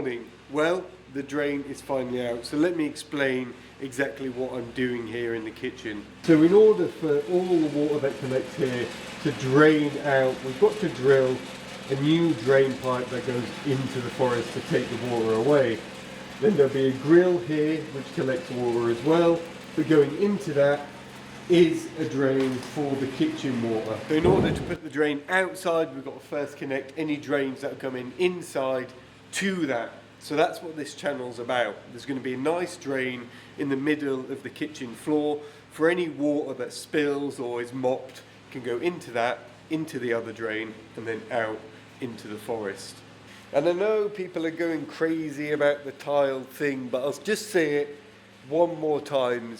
morning. Well, the drain is finally out, so let me explain exactly what I'm doing here in the kitchen. So in order for all the water that collects here to drain out, we've got to drill a new drain pipe that goes into the forest to take the water away. Then there'll be a grill here which collects water as well, but going into that is a drain for the kitchen water. So in order to put the drain outside, we've got to first connect any drains that are coming inside to that. So that's what this channel's about. There's going to be a nice drain in the middle of the kitchen floor for any water that spills or is mopped can go into that, into the other drain, and then out into the forest. And I know people are going crazy about the tile thing, but I'll just say it one more time.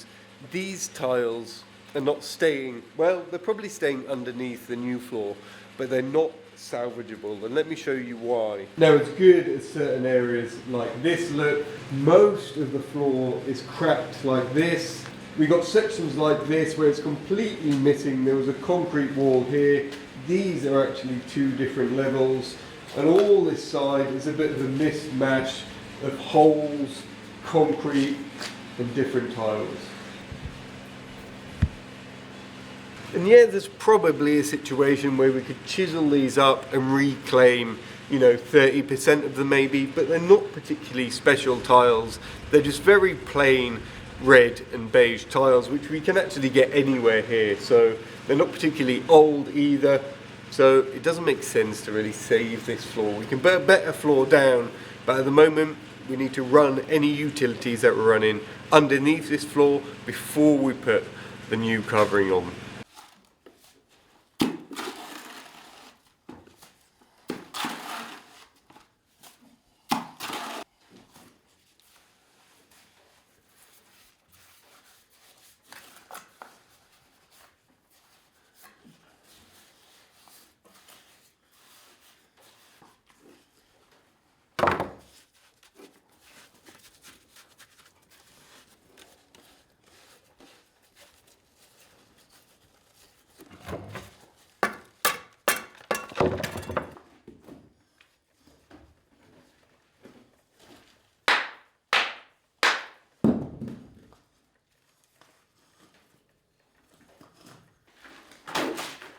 These tiles are not staying, well, they're probably staying underneath the new floor, but they're not salvageable, and let me show you why. Now, it's good at certain areas like this. Look, most of the floor is cracked like this. We got sections like this where it's completely missing. There was a concrete wall here. These are actually two different levels, and all this side is a bit of a mismatch of holes, concrete, and different tiles. And yeah, there's probably a situation where we could chisel these up and reclaim, 30% of them maybe, but they're not particularly special tiles. They're just very plain red and beige tiles, which we can actually get anywhere here. So they're not particularly old either. So it doesn't make sense to really save this floor. We can put a better floor down, but at the moment we need to run any utilities that we're running underneath this floor before we put the new covering on.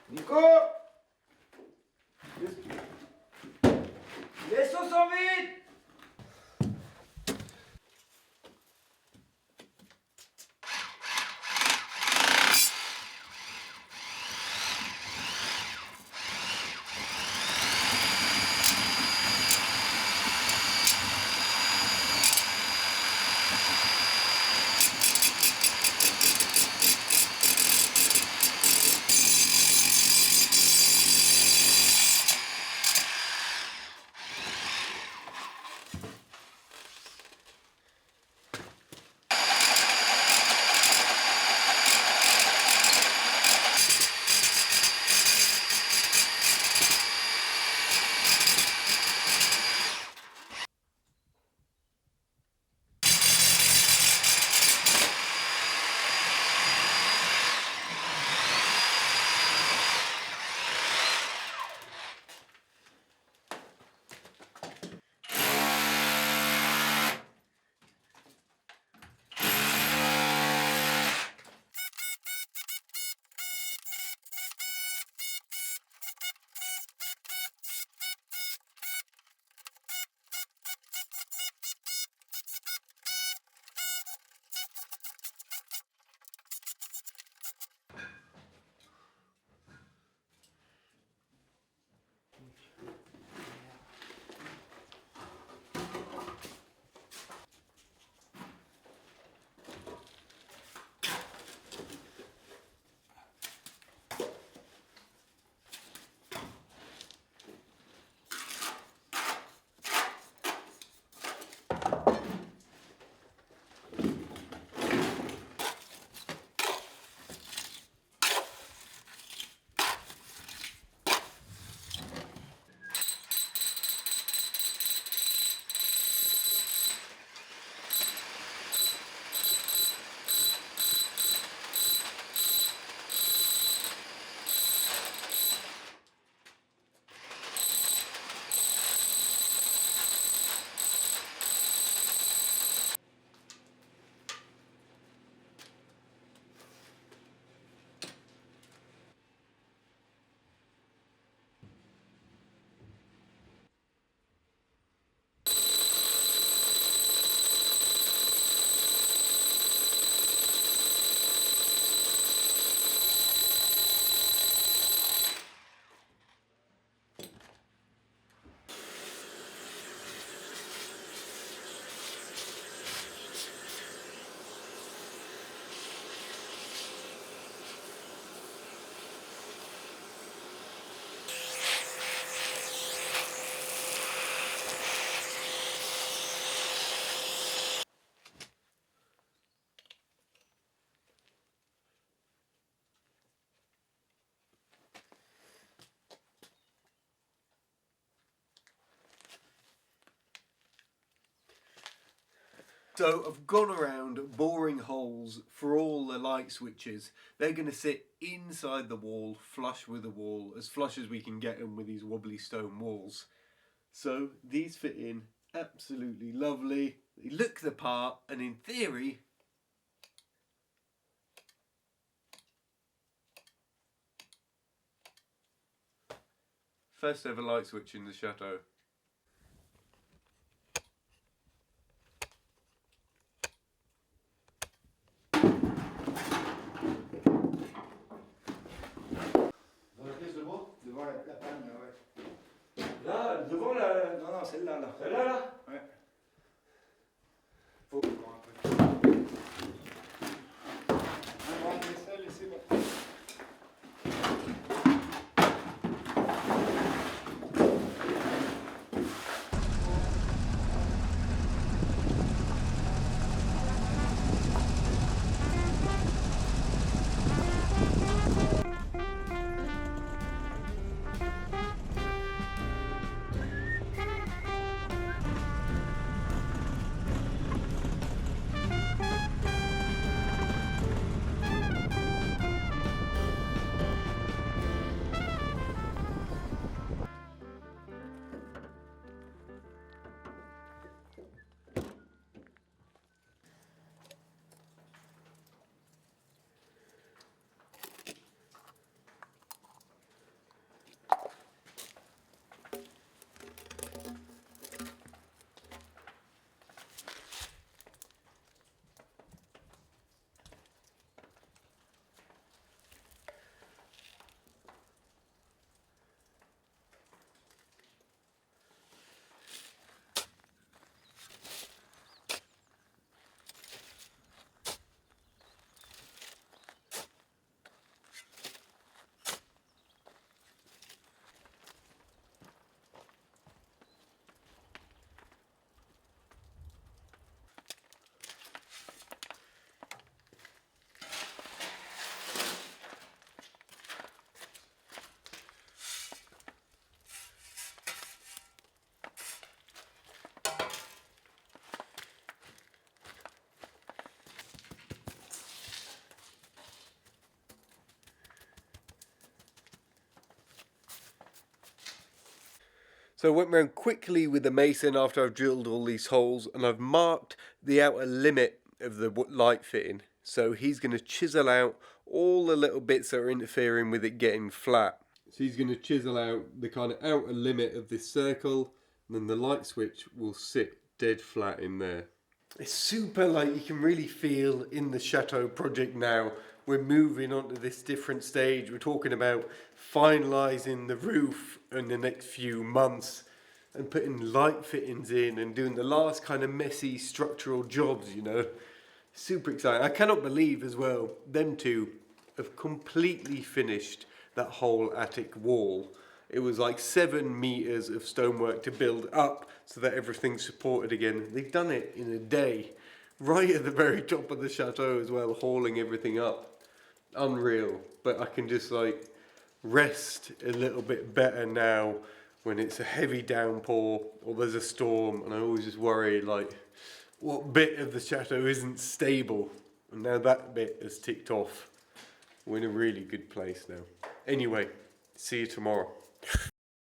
Nico! Laisse-nous sans vide! So I've gone around boring holes for all the light switches. They're going to sit inside the wall, flush with the wall, as flush as we can get them with these wobbly stone walls. So these fit in absolutely lovely. They look the part, and in theory, first ever light switch in the chateau. Dans la pièce de bois. Devant la panne, là, ouais. Là, devant la... Non, non, celle-là, là. Celle-là, là. Ouais. Faut encore un peu. On va enlever ça, laissez-moi. So I went round quickly with the mason after I've drilled all these holes, and I've marked the outer limit of the light fitting. So he's going to chisel out all the little bits that are interfering with it getting flat. So he's going to chisel out the kind of outer limit of this circle, and then the light switch will sit dead flat in there. It's super, like, you can really feel in the Chateau project now. We're moving on to this different stage. We're talking about finalising the roof in the next few months and putting light fittings in and doing the last kind of messy structural jobs, you know. Super exciting. I cannot believe as well, them two have completely finished that whole attic wall. It was like 7 meters of stonework to build up so that everything's supported again. They've done it in a day, right at the very top of the chateau as well, hauling everything up. Unreal. But I can just like rest a little bit better now when it's a heavy downpour or there's a storm, and I always just worry like what bit of the chateau isn't stable, and now that bit has ticked off. We're in a really good place now. Anyway, see you tomorrow.